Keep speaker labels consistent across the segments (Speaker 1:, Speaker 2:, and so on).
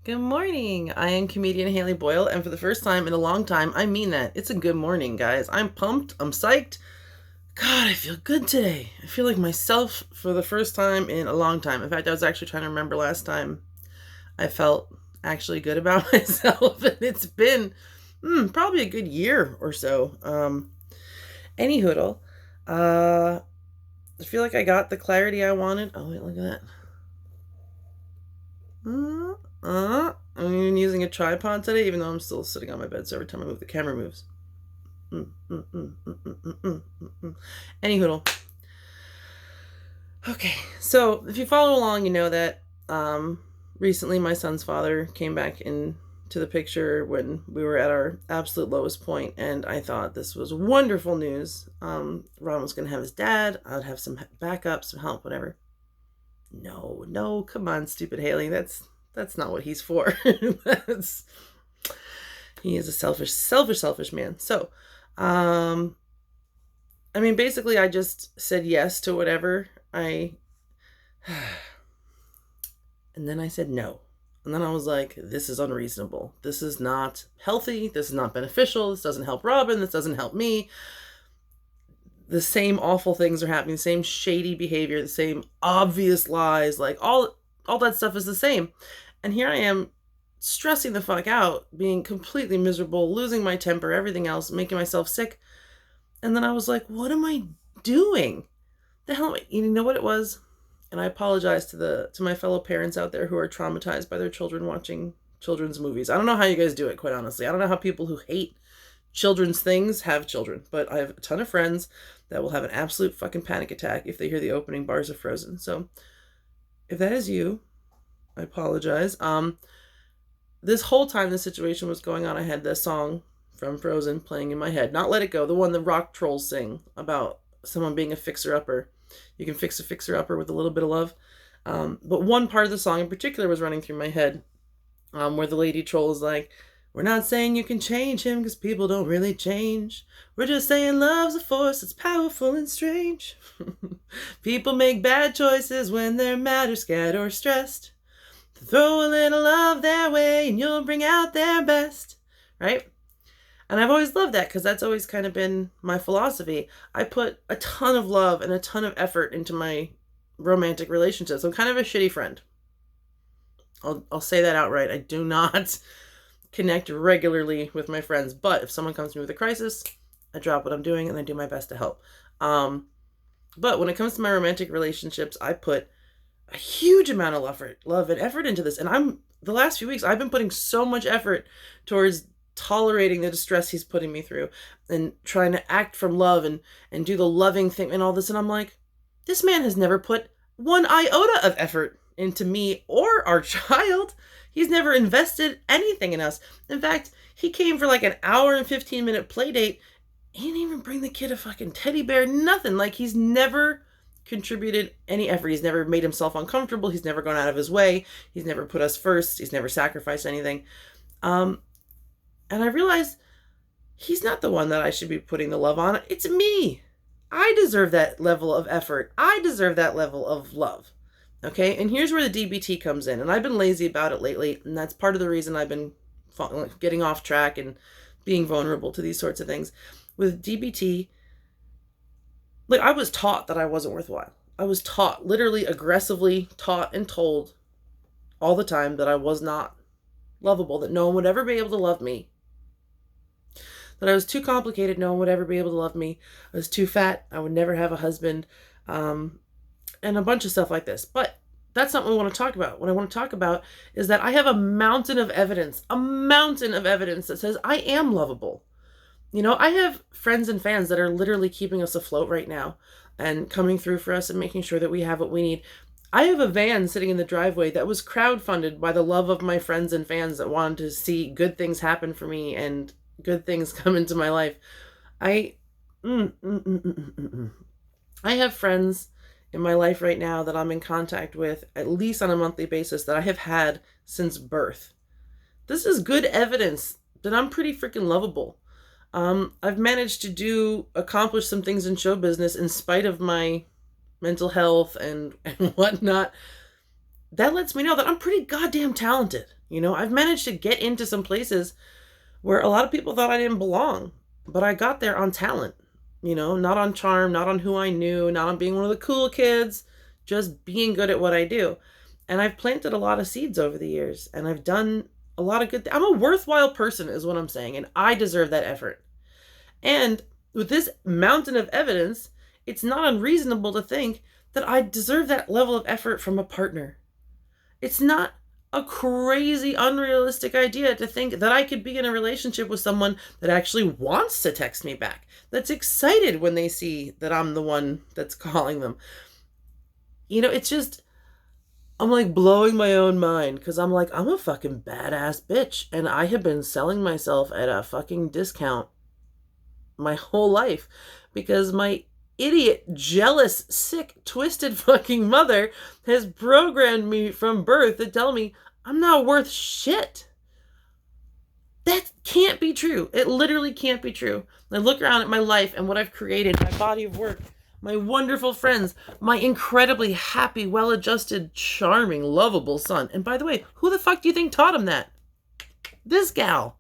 Speaker 1: Good morning. I am comedian Haley Boyle, and for the first time in a long time, I mean that. It's a good morning, guys. I'm pumped. I'm psyched. God, I feel good today. I feel like myself for the first time in a long time. In fact, I was actually trying to remember last time I felt actually good about myself, and it's been probably a good year or so. Any hoodle. I feel like I got the clarity I wanted. Oh, wait, look at that. I'm even using a tripod today, even though I'm still sitting on my bed, so every time I move, the camera moves. Any hoodle. Okay, so if you follow along, you know that recently my son's father came back into the picture when we were at our absolute lowest point, and I thought this was wonderful news. Ron was going to have his dad. I would have some backup, some help, whatever. No, come on, stupid Haley. That's not what he's for. He is a selfish man. So, basically, I just said yes to whatever and then I said no. And then I was like, this is unreasonable. This is not healthy. This is not beneficial. This doesn't help Robin. This doesn't help me. The same awful things are happening, the same shady behavior, the same obvious lies, like all that stuff is the same. And here I am stressing the fuck out, being completely miserable, losing my temper, everything else, making myself sick. And then I was like, what am I doing? The hell am I? You know what it was? And I apologize to my fellow parents out there who are traumatized by their children watching children's movies. I don't know how you guys do it, quite honestly. I don't know how people who hate children's things have children, but I have a ton of friends that will have an absolute fucking panic attack if they hear the opening bars of Frozen. So if that is you, I apologize. This whole time the situation was going on, I had the song from Frozen playing in my head. Not Let It Go, the one the rock trolls sing about someone being a fixer-upper. You can fix a fixer-upper with a little bit of love. But one part of the song in particular was running through my head, where the lady troll is like, we're not saying you can change him because people don't really change. We're just saying love's a force that's powerful and strange. People make bad choices when they're mad or scared or stressed. Throw a little love their way and you'll bring out their best. Right? And I've always loved that because that's always kind of been my philosophy. I put a ton of love and a ton of effort into my romantic relationships. I'm kind of a shitty friend. I'll say that outright. I do not connect regularly with my friends, but if someone comes to me with a crisis, I drop what I'm doing and I do my best to help. But when it comes to my romantic relationships, I put a huge amount of love and effort into this. And the last few weeks, I've been putting so much effort towards tolerating the distress he's putting me through and trying to act from love and do the loving thing and all this. And I'm like, this man has never put one iota of effort into me or our child. He's never invested anything in us. In fact, he came for like an hour and 15-minute play date. He didn't even bring the kid a fucking teddy bear, nothing. Like, he's never contributed any effort. He's never made himself uncomfortable. He's never gone out of his way. He's never put us first. He's never sacrificed anything. And I realized he's not the one that I should be putting the love on. It's me. I deserve that level of effort. I deserve that level of love. Okay, and here's where the DBT comes in. And I've been lazy about it lately, and that's part of the reason I've been getting off track and being vulnerable to these sorts of things. With DBT, like, I was taught that I wasn't worthwhile. I was taught, literally aggressively taught and told all the time that I was not lovable, that no one would ever be able to love me, that I was too complicated, no one would ever be able to love me, I was too fat, I would never have a husband, and a bunch of stuff like this. But that's not what I want to talk about. What I want to talk about is that I have a mountain of evidence that says I am lovable. You know, I have friends and fans that are literally keeping us afloat right now and coming through for us and making sure that we have what we need. I have a van sitting in the driveway that was crowdfunded by the love of my friends and fans that wanted to see good things happen for me and good things come into my life. I have friends in my life right now that I'm in contact with at least on a monthly basis that I have had since birth. This is good evidence that I'm pretty freaking lovable. I've managed to accomplish some things in show business in spite of my mental health and whatnot. that lets me know that I'm pretty goddamn talented. You know, I've managed to get into some places where a lot of people thought I didn't belong, but I got there on talent. You know, not on charm, not on who I knew, not on being one of the cool kids, just being good at what I do. And I've planted a lot of seeds over the years, and I've done a lot of good I'm a worthwhile person is what I'm saying, and I deserve that effort. And with this mountain of evidence, it's not unreasonable to think that I deserve that level of effort from a partner. It's not a crazy, unrealistic idea to think that I could be in a relationship with someone that actually wants to text me back, that's excited when they see that I'm the one that's calling them. You know, it's just, I'm like blowing my own mind because I'm like, I'm a fucking badass bitch. And I have been selling myself at a fucking discount my whole life because my idiot, jealous, sick, twisted fucking mother has programmed me from birth to tell me I'm not worth shit. That can't be true. It literally can't be true. I look around at my life and what I've created, my body of work, my wonderful friends, my incredibly happy, well-adjusted, charming, lovable son. And by the way, who the fuck do you think taught him that? This gal.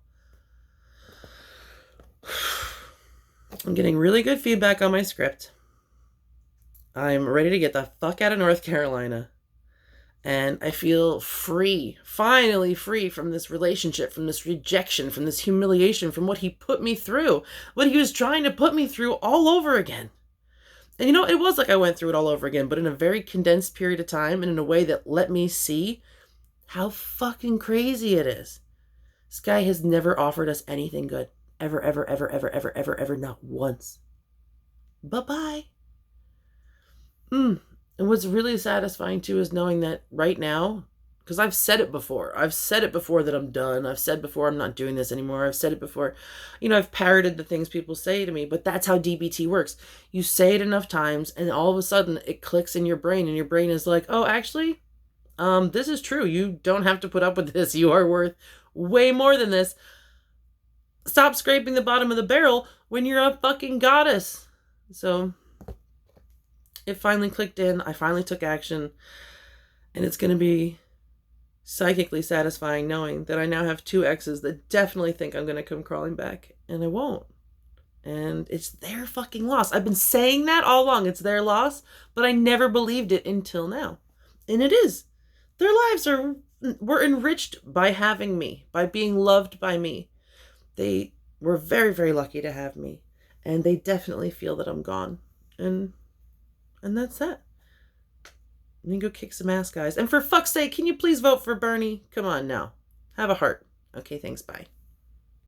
Speaker 1: I'm getting really good feedback on my script. I'm ready to get the fuck out of North Carolina. And I feel free, finally free from this relationship, from this rejection, from this humiliation, from what he put me through, what he was trying to put me through all over again. And you know, it was like I went through it all over again, but in a very condensed period of time and in a way that let me see how fucking crazy it is. This guy has never offered us anything good. Ever, ever, ever, ever, ever, ever, ever, not once. Bye-bye. And what's really satisfying too is knowing that right now, because I've said it before. I've said it before that I'm done. I've said before I'm not doing this anymore. I've said it before. You know, I've parroted the things people say to me, but that's how DBT works. You say it enough times and all of a sudden it clicks in your brain and your brain is like, oh, actually, this is true. You don't have to put up with this. You are worth way more than this. Stop scraping the bottom of the barrel when you're a fucking goddess. So it finally clicked in. I finally took action. And it's going to be psychically satisfying knowing that I now have two exes that definitely think I'm going to come crawling back. And I won't. And it's their fucking loss. I've been saying that all along. It's their loss. But I never believed it until now. And it is. Their lives were enriched by having me. By being loved by me. They were very, very lucky to have me. And they definitely feel that I'm gone. And that's that. Let me go kick some ass, guys. And for fuck's sake, can you please vote for Bernie? Come on now. Have a heart. Okay, thanks. Bye.